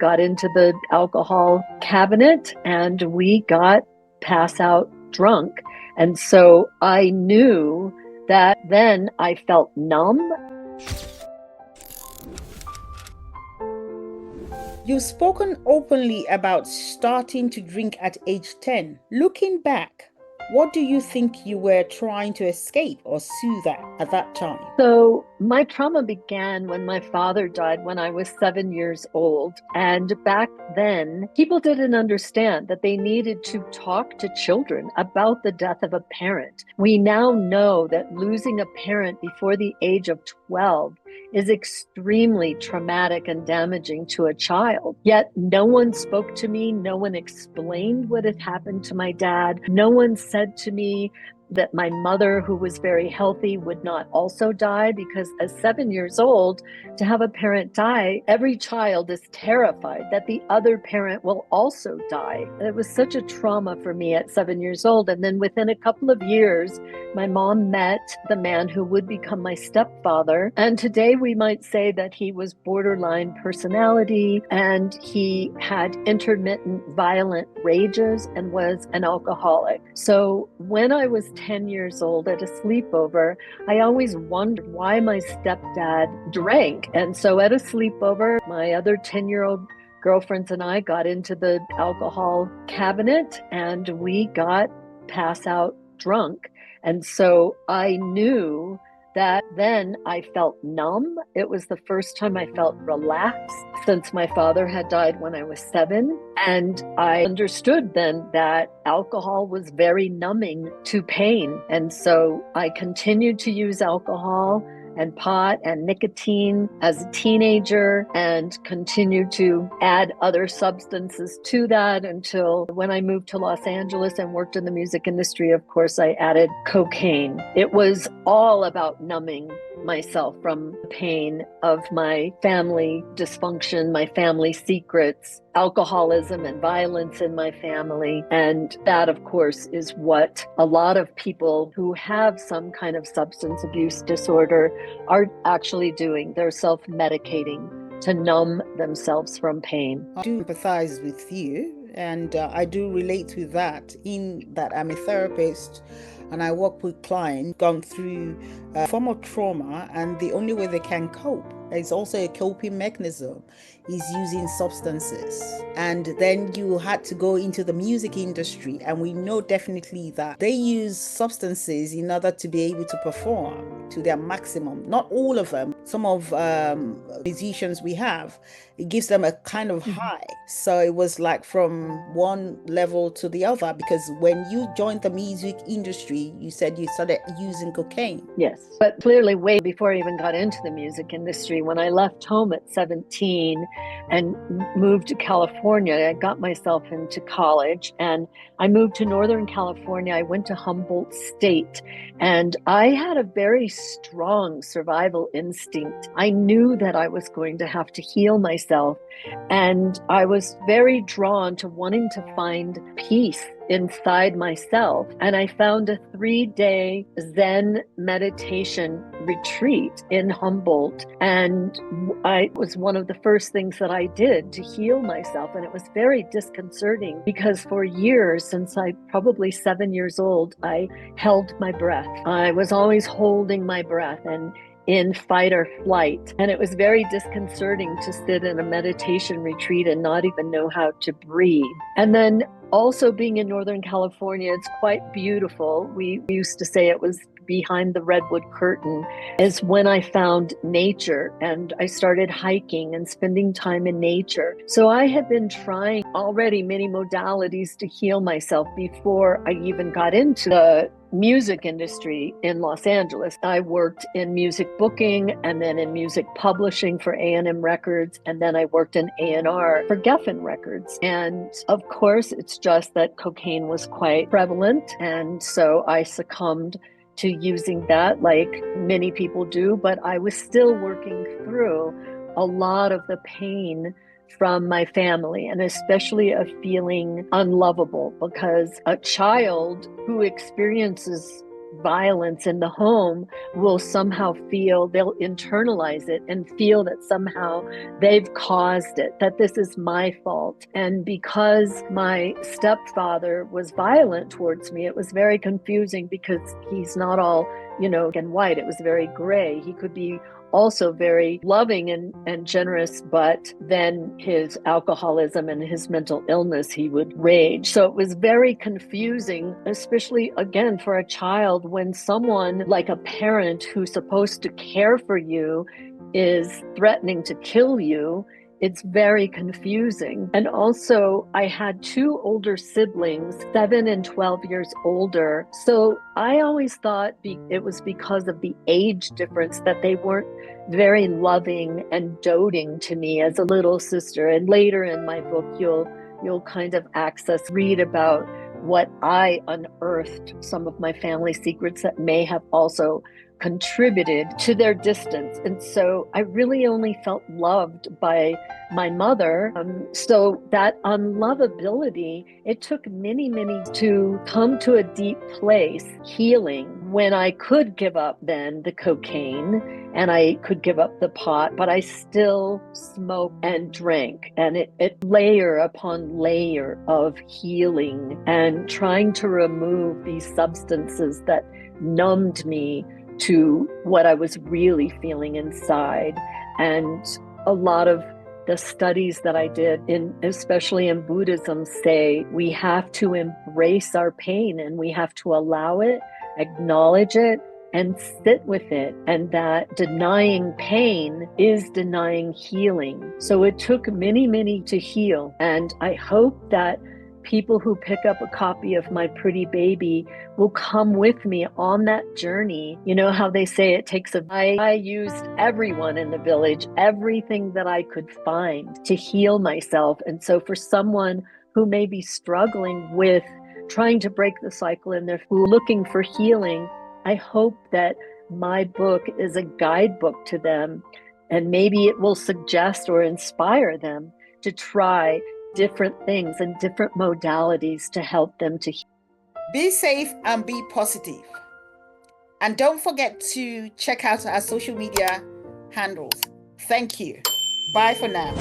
got into the alcohol cabinet and we got pass out drunk. And so I knew that then I felt numb. You've spoken openly about starting to drink at age 10. Looking back, what do you think you were trying to escape or soothe at that time? So my trauma began when my father died when I was 7 years old. And back then, people didn't understand that they needed to talk to children about the death of a parent. We now know that losing a parent before the age of 12 is extremely traumatic and damaging to a child. Yet no one spoke to me. No one explained what had happened to my dad. No one said to me that my mother, who was very healthy, would not also die, because at 7 years old, to have a parent die, every child is terrified that the other parent will also die. It was such a trauma for me at 7 years old. And then within a couple of years, my mom met the man who would become my stepfather. And today we might say that he was borderline personality and he had intermittent violent rages and was an alcoholic. So when I was 10 years old at a sleepover, I always wondered why my stepdad drank. And so at a sleepover, my other 10-year-old girlfriends and I got into the alcohol cabinet and we got pass out drunk. And so I knew that then I felt numb. It was the first time I felt relaxed since my father had died when I was 7. And I understood then that alcohol was very numbing to pain. And so I continued to use alcohol and pot and nicotine as a teenager and continued to add other substances to that until when I moved to Los Angeles and worked in the music industry, of course, I added cocaine. It was all about numbing myself from the pain of my family dysfunction, my family secrets, alcoholism and violence in my family. And that, of course, is what a lot of people who have some kind of substance abuse disorder are actually doing. They're self-medicating to numb themselves from pain. I do empathize with you, and I do relate with that in that I'm a therapist and I work with clients gone through a form of trauma, and the only way they can cope is also a coping mechanism is using substances. And then you had to go into the music industry, and we know definitely that they use substances in order to be able to perform to their maximum. Not all of them. Some of musicians we have, it gives them a kind of high. So it was like from one level to the other, because when you joined the music industry, you said you started using cocaine. Yes, but clearly way before I even got into the music industry. When I left home at 17 and moved to California, I got myself into college and I moved to Northern California. I went to Humboldt State and I had a very strong survival instinct. I knew that I was going to have to heal myself, and I was very drawn to wanting to find peace inside myself. And I found a 3-day Zen meditation retreat in Humboldt. And it was one of the first things that I did to heal myself. And it was very disconcerting because for years, since I probably 7 years old, I held my breath. I was always holding my breath and in fight or flight. And it was very disconcerting to sit in a meditation retreat and not even know how to breathe. And then also being in Northern California, it's quite beautiful. We used to say it was behind the redwood curtain, is when I found nature and I started hiking and spending time in nature. So I had been trying already many modalities to heal myself before I even got into the music industry in Los Angeles. I worked in music booking and then in music publishing for A&M Records, and then I worked in A&R for Geffen Records. And of course, it's just that cocaine was quite prevalent, and so I succumbed to using that like many people do, but I was still working through a lot of the pain from my family, and especially of feeling unlovable, because a child who experiences violence in the home will somehow feel, they'll internalize it and feel that somehow they've caused it, that this is my fault. And because my stepfather was violent towards me, it was very confusing because he's not all, and white. It was very gray. He could be also very loving and generous, but then his alcoholism and his mental illness, he would rage. So it was very confusing, especially again for a child, when someone like a parent who's supposed to care for you is threatening to kill you. It's very confusing. And also, I had two older siblings, 7 and 12 years older. So I always thought it was because of the age difference that they weren't very loving and doting to me as a little sister. And later in my book, you'll kind of read about what I unearthed, some of my family secrets that may have also contributed to their distance. And so I really only felt loved by my mother. So that unlovability, it took many to come to a deep place, healing, when I could give up then the cocaine and I could give up the pot, but I still smoked and drank. And it layer upon layer of healing and trying to remove these substances that numbed me to what I was really feeling inside. And a lot of the studies that I did, especially in Buddhism, say we have to embrace our pain and we have to allow it, acknowledge it, and sit with it. And that denying pain is denying healing. So it took many to heal. And I hope that people who pick up a copy of My Pretty Baby will come with me on that journey. You know how they say it takes I used everyone in the village, everything that I could find to heal myself. And so for someone who may be struggling with trying to break the cycle and they're looking for healing, I hope that my book is a guidebook to them, and maybe it will suggest or inspire them to try different things and different modalities to help them to heal. Be safe and be positive. And don't forget to check out our social media handles. Thank you. Bye for now.